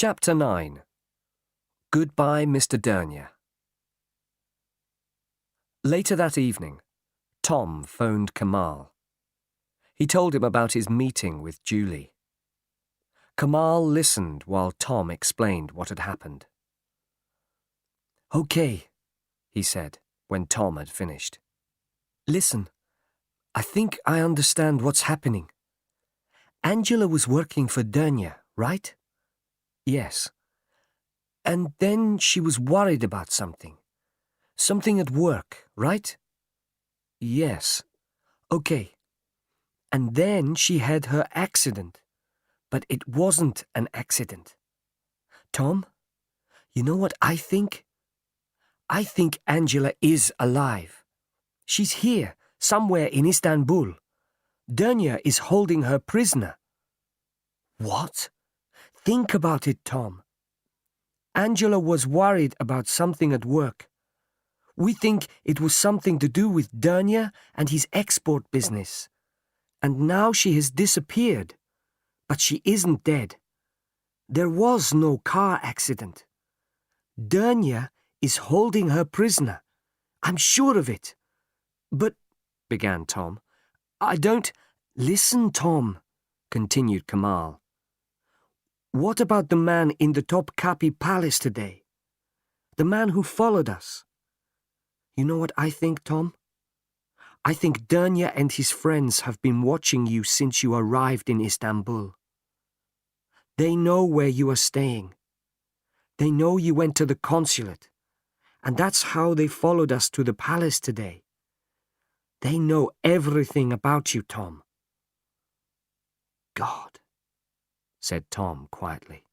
Chapter 9. Goodbye, Mr. Dernier. Later that evening, Tom phoned Kamal. He told him about his meeting with Julie. Kamal listened while Tom explained what had happened. "Okay," he said when Tom had finished. "Listen, I think I understand what's happening. Angela was working for Dernier, right?" "Yes." "And then she was worried about something. Something at work, right?" "Yes." "Okay. And then she had her accident. But it wasn't an accident. Tom, you know what I think? I think Angela is alive. She's here, somewhere in Istanbul. Dernier is holding her prisoner." "What?" "Think about it, Tom. Angela was worried about something at work. We think it was something to do with Dernier and his export business. And now she has disappeared. But she isn't dead. There was no car accident. Dernier is holding her prisoner. I'm sure of it." "But," began Tom, "I don't—" "Listen, Tom," continued Kamal. "What about the man in the Topkapi Palace today? The man who followed us? You know what I think, Tom? I think Dernier and his friends have been watching you since you arrived in Istanbul. They know where you are staying. They know you went to the consulate, and that's how they followed us to the palace today. They know everything about you, Tom." "God," said Tom quietly.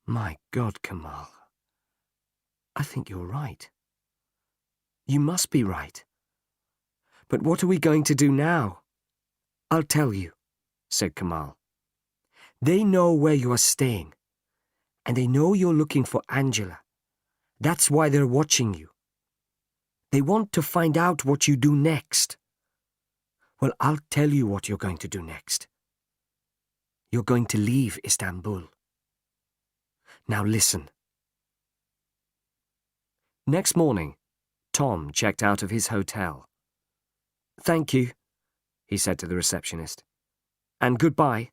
"My God, Kamal. I think you're right. You must be right. But what are we going to do now?" "I'll tell you," said Kamal. "They know where you are staying, and they know you're looking for Angela. That's why they're watching you. They want to find out what you do next. Well, I'll tell you what you're going to do next. You're going to leave Istanbul. Now listen." Next morning, Tom checked out of his hotel. "Thank you," he said to the receptionist. "And goodbye."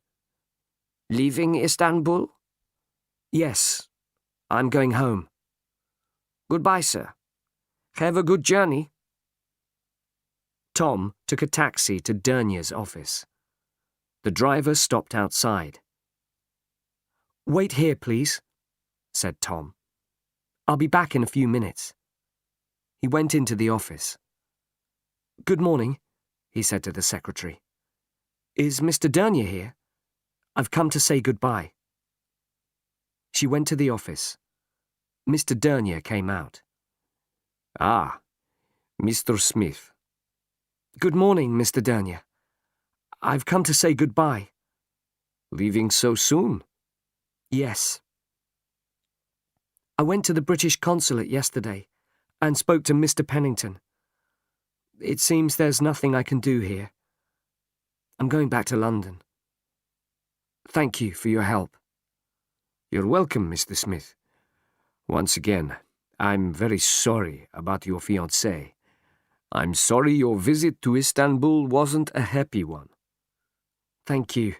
"Leaving Istanbul?" "Yes, I'm going home." "Goodbye, sir. Have a good journey." Tom took a taxi to Dernier's office. The driver stopped outside. "Wait here, please," said Tom. "I'll be back in a few minutes." He went into the office. "Good morning," he said to the secretary. "Is Mr. Dernier here? I've come to say goodbye." She went to the office. Mr. Dernier came out. "Ah, Mr. Smith." "Good morning, Mr. Dernier. I've come to say goodbye." "Leaving so soon?" "Yes. I went to the British consulate yesterday and spoke to Mr. Pennington. It seems there's nothing I can do here. I'm going back to London. Thank you for your help." "You're welcome, Mr. Smith. Once again, I'm very sorry about your fiancée. I'm sorry your visit to Istanbul wasn't a happy one." "Thank you.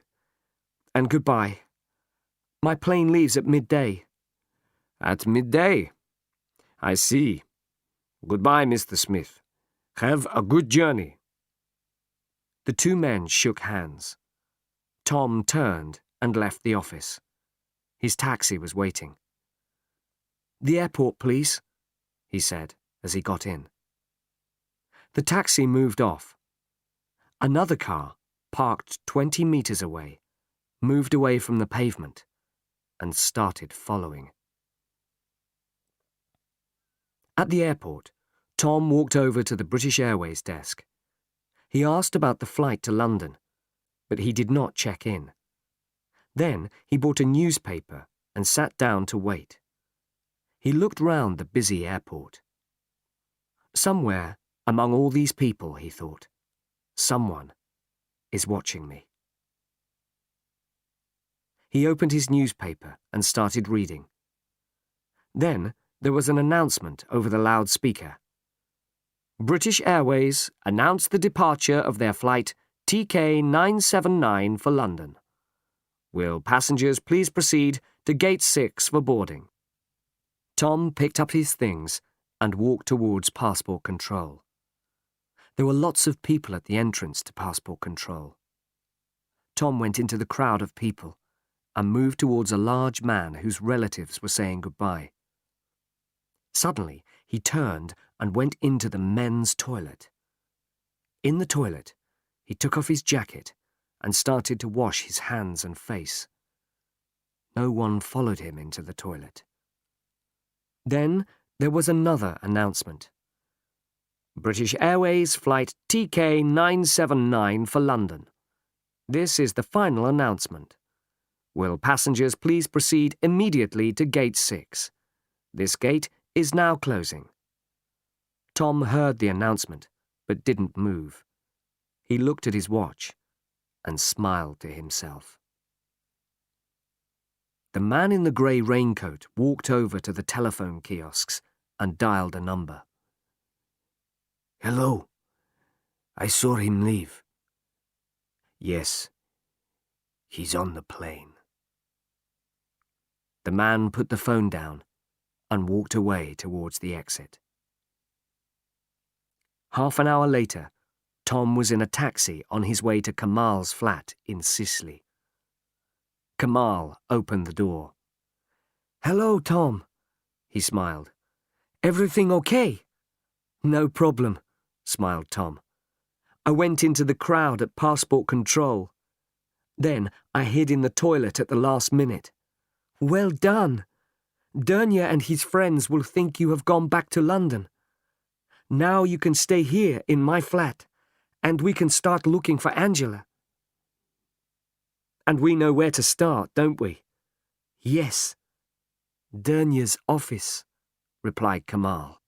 And goodbye. My plane leaves at midday." "At midday? I see. Goodbye, Mr. Smith. Have a good journey." The two men shook hands. Tom turned and left the office. His taxi was waiting. "The airport, please," he said as he got in. The taxi moved off. Another car, parked 20 meters away, moved away from the pavement and started following. At the airport, Tom walked over to the British Airways desk. He asked about the flight to London, but he did not check in. Then he bought a newspaper and sat down to wait. He looked round the busy airport. Somewhere among all these people, he thought, someone is watching me. He opened his newspaper and started reading. Then there was an announcement over the loudspeaker. British Airways announced the departure of their flight TK979 for London. Will passengers please proceed to Gate 6 for boarding? Tom picked up his things and walked towards passport control. There were lots of people at the entrance to passport control. Tom went into the crowd of people and moved towards a large man whose relatives were saying goodbye. Suddenly, he turned and went into the men's toilet. In the toilet, he took off his jacket and started to wash his hands and face. No one followed him into the toilet. Then there was another announcement. British Airways flight TK979 for London. This is the final announcement. Will passengers please proceed immediately to Gate 6? This gate is now closing. Tom heard the announcement, but didn't move. He looked at his watch and smiled to himself. The man in the grey raincoat walked over to the telephone kiosks and dialed a number. Hello. I saw him leave. Yes. He's on the plane. The man put the phone down and walked away towards the exit. Half an hour later, Tom was in a taxi on his way to Kamal's flat in Sicily. Kamal opened the door. Hello, Tom, he smiled. Everything okay? No problem, smiled Tom. I went into the crowd at passport control. Then I hid in the toilet at the last minute. Well done. Dernier and his friends will think you have gone back to London. Now you can stay here in my flat, and we can start looking for Angela. And we know where to start, don't we? Yes. Dernier's office, replied Kamal.